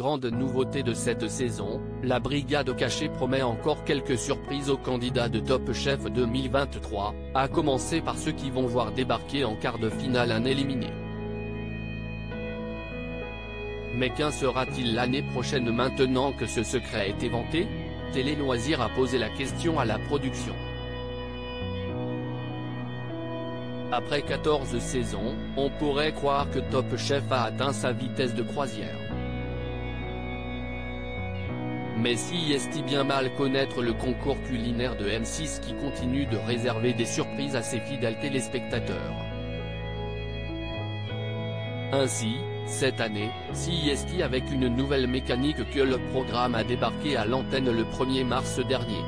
Grande nouveauté de cette saison, la brigade cachée promet encore quelques surprises aux candidats de Top Chef 2023, à commencer par ceux qui vont voir débarquer en quart de finale un éliminé. Mais qu'en sera-t-il l'année prochaine maintenant que ce secret est éventé? Télé Loisirs a posé la question à la production. Après 14 saisons, on pourrait croire que Top Chef a atteint sa vitesse de croisière. Mais si est-il bien mal connaître le concours culinaire de M6 qui continue de réserver des surprises à ses fidèles téléspectateurs. Ainsi, cette année, CIST avec une nouvelle mécanique que le programme a débarqué à l'antenne le 1er mars dernier.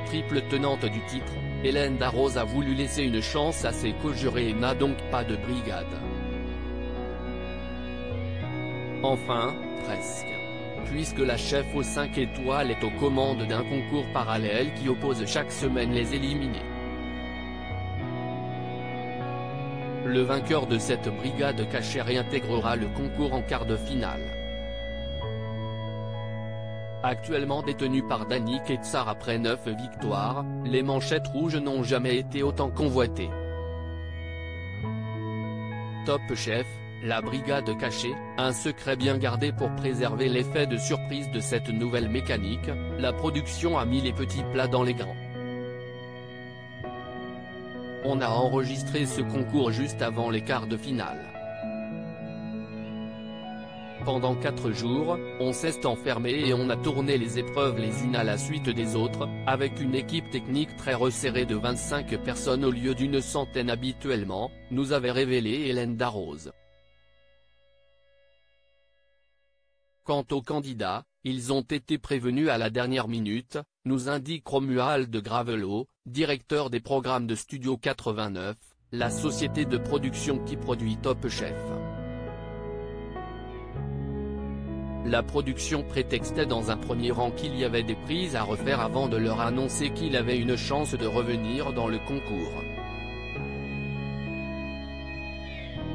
Triple tenante du titre, Hélène Darroze a voulu laisser une chance à ses co-jurés et n'a donc pas de brigade. Enfin, presque. Puisque la chef aux 5 étoiles est aux commandes d'un concours parallèle qui oppose chaque semaine les éliminés. Le vainqueur de cette brigade cachée réintégrera le concours en quart de finale. Actuellement détenu par Dany Ketsar après 9 victoires, les manchettes rouges n'ont jamais été autant convoitées. Top Chef, la brigade cachée, un secret bien gardé pour préserver l'effet de surprise de cette nouvelle mécanique, la production a mis les petits plats dans les grands. On a enregistré ce concours juste avant les quarts de finale. Pendant 4 jours, on s'est enfermé et on a tourné les épreuves les unes à la suite des autres, avec une équipe technique très resserrée de 25 personnes au lieu d'une centaine habituellement, nous avait révélé Hélène Darroze. Quant aux candidats, ils ont été prévenus à la dernière minute, nous indique Romuald Gravelot, directeur des programmes de Studio 89, la société de production qui produit Top Chef. La production prétextait dans un premier rang qu'il y avait des prises à refaire avant de leur annoncer qu'il avait une chance de revenir dans le concours.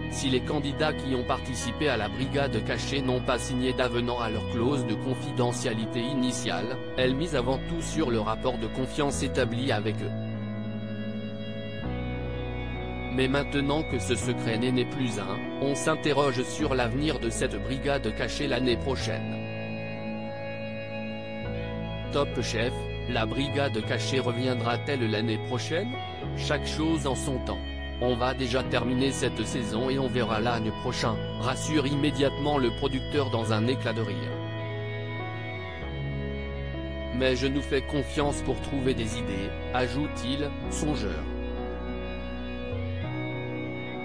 Si les candidats qui ont participé à la brigade cachée n'ont pas signé d'avenant à leur clause de confidentialité initiale, elle mise avant tout sur le rapport de confiance établi avec eux. Mais maintenant que ce secret n'est plus un, on s'interroge sur l'avenir de cette brigade cachée l'année prochaine. Top Chef, la brigade cachée reviendra-t-elle l'année prochaine? Chaque chose en son temps. On va déjà terminer cette saison et on verra l'année prochaine, rassure immédiatement le producteur dans un éclat de rire. Mais je nous fais confiance pour trouver des idées, ajoute-t-il, songeur.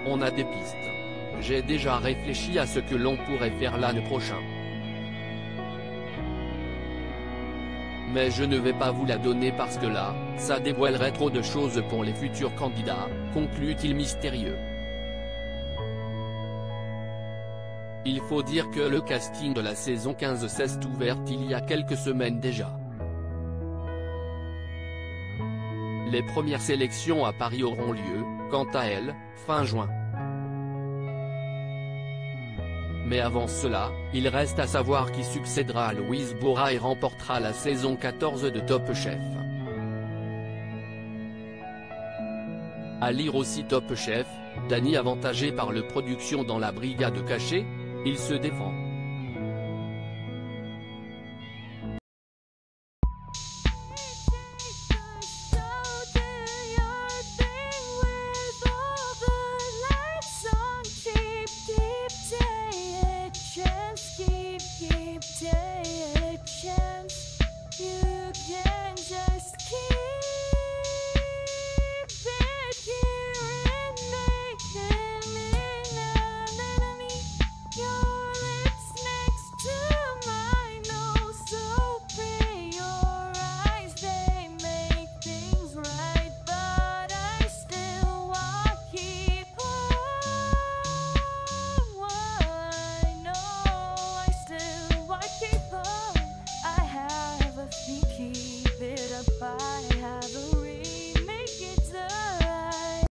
On a des pistes. J'ai déjà réfléchi à ce que l'on pourrait faire l'année prochaine. Mais je ne vais pas vous la donner parce que là, ça dévoilerait trop de choses pour les futurs candidats, conclut-il mystérieux. Il faut dire que le casting de la saison 15 s'est ouvert il y a quelques semaines déjà. Les premières sélections à Paris auront lieu, quant à elles, fin juin. Mais avant cela, il reste à savoir qui succédera à Louise Bora et remportera la saison 14 de Top Chef. À lire aussi Top Chef, Dany avantagé par le production dans la brigade cachée, il se défend.